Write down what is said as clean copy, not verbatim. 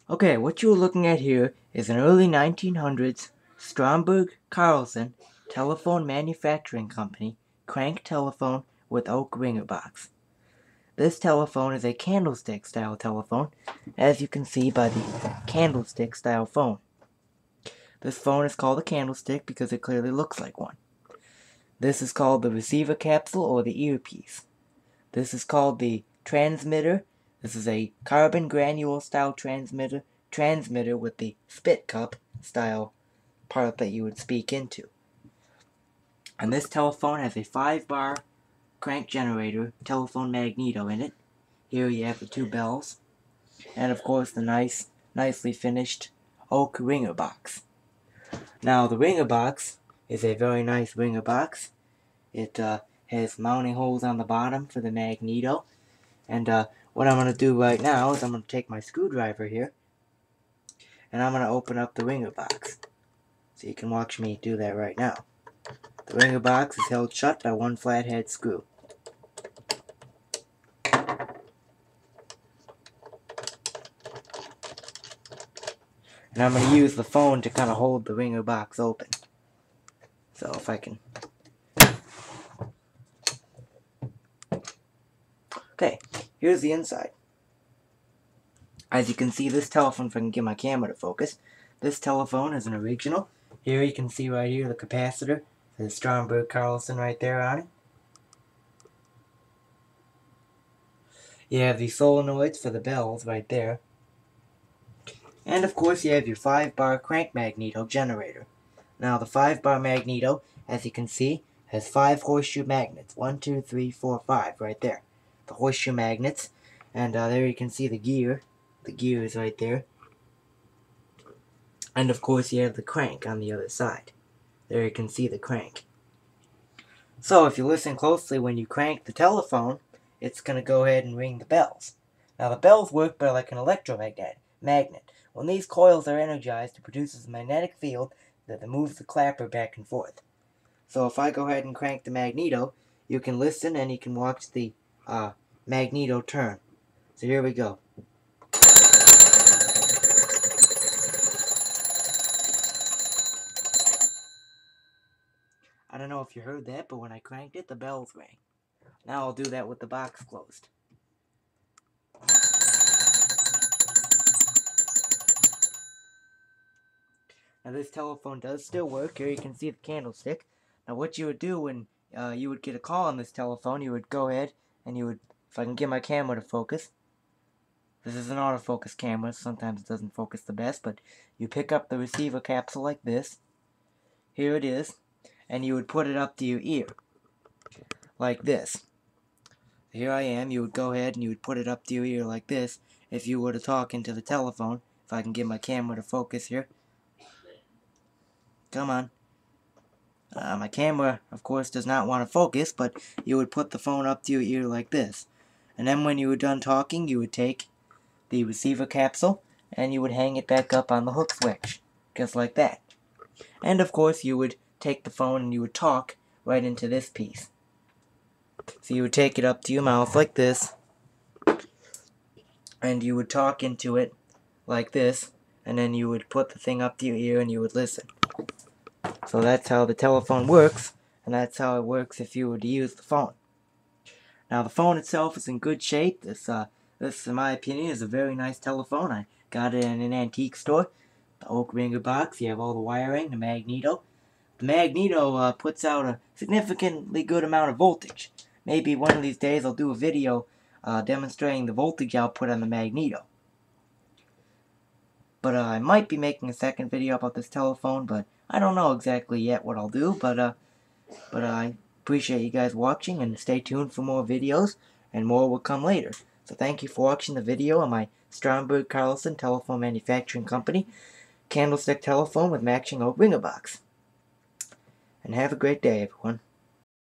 Okay, what you're looking at here is an early 1900s Stromberg Carlson telephone manufacturing company crank telephone with oak ringer box. This telephone is a candlestick style telephone, as you can see by the candlestick style phone. This phone is called a candlestick because it clearly looks like one. This is called the receiver capsule or the earpiece. This is called the transmitter. This is a carbon granule style transmitter with the spit cup style part that you would speak into. And this telephone has a 5-bar crank generator telephone magneto in it. Here you have the 2 bells, and of course the nicely finished oak ringer box. Now the ringer box is a very nice ringer box. It has mounting holes on the bottom for the magneto. And what I'm going to do right now is I'm going to take my screwdriver here, and I'm going to open up the ringer box. So you can watch me do that right now. The ringer box is held shut by one flathead screw. And I'm going to use the phone to kind of hold the ringer box open. So if I can... Okay, here's the inside. As you can see, this telephone, if I can get my camera to focus, this telephone is an original. Here you can see right here the capacitor, the Stromberg Carlson right there on it. You have the solenoids for the bells right there. And of course you have your 5-bar crank magneto generator. Now the 5-bar magneto, as you can see, has 5 horseshoe magnets. 1, 2, 3, 4, 5 right there. The horseshoe magnets. And there you can see the gear. The gear is right there. And of course you have the crank on the other side. There you can see the crank. So if you listen closely when you crank the telephone, it's going to go ahead and ring the bells. Now the bells work by like an electromagnet. When these coils are energized, it produces a magnetic field that moves the clapper back and forth. So if I go ahead and crank the magneto, you can listen and you can watch the magneto turn. So here we go. I don't know if you heard that, but when I cranked it, the bells rang. Now I'll do that with the box closed. Now this telephone does still work. Here you can see the candlestick. Now what you would do when you would get a call on this telephone, you would go ahead and you would, if I can get my camera to focus, this is an autofocus camera, sometimes it doesn't focus the best, but you pick up the receiver capsule like this. Here it is. And you would put it up to your ear, like this. Here I am, you would go ahead and you would put it up to your ear like this, if you were to talk into the telephone. If I can get my camera to focus here. Come on. My camera, of course, does not want to focus, but you would put the phone up to your ear like this. And then when you were done talking, you would take the receiver capsule and you would hang it back up on the hook switch, just like that. And of course, you would take the phone and you would talk right into this piece. So you would take it up to your mouth like this, and you would talk into it like this, and then you would put the thing up to your ear and you would listen. So that's how the telephone works, and that's how it works if you were to use the phone. Now the phone itself is in good shape. This in my opinion, is a very nice telephone. I got it in an antique store. The oak ringer box, you have all the wiring, the magneto. The magneto puts out a significantly good amount of voltage. Maybe one of these days I'll do a video demonstrating the voltage output on the magneto. But I might be making a second video about this telephone, but I don't know exactly yet what I'll do. But I appreciate you guys watching, and stay tuned for more videos, and more will come later. So thank you for watching the video on my Stromberg Carlson telephone manufacturing company candlestick telephone with matching oak ringer box. And have a great day, everyone.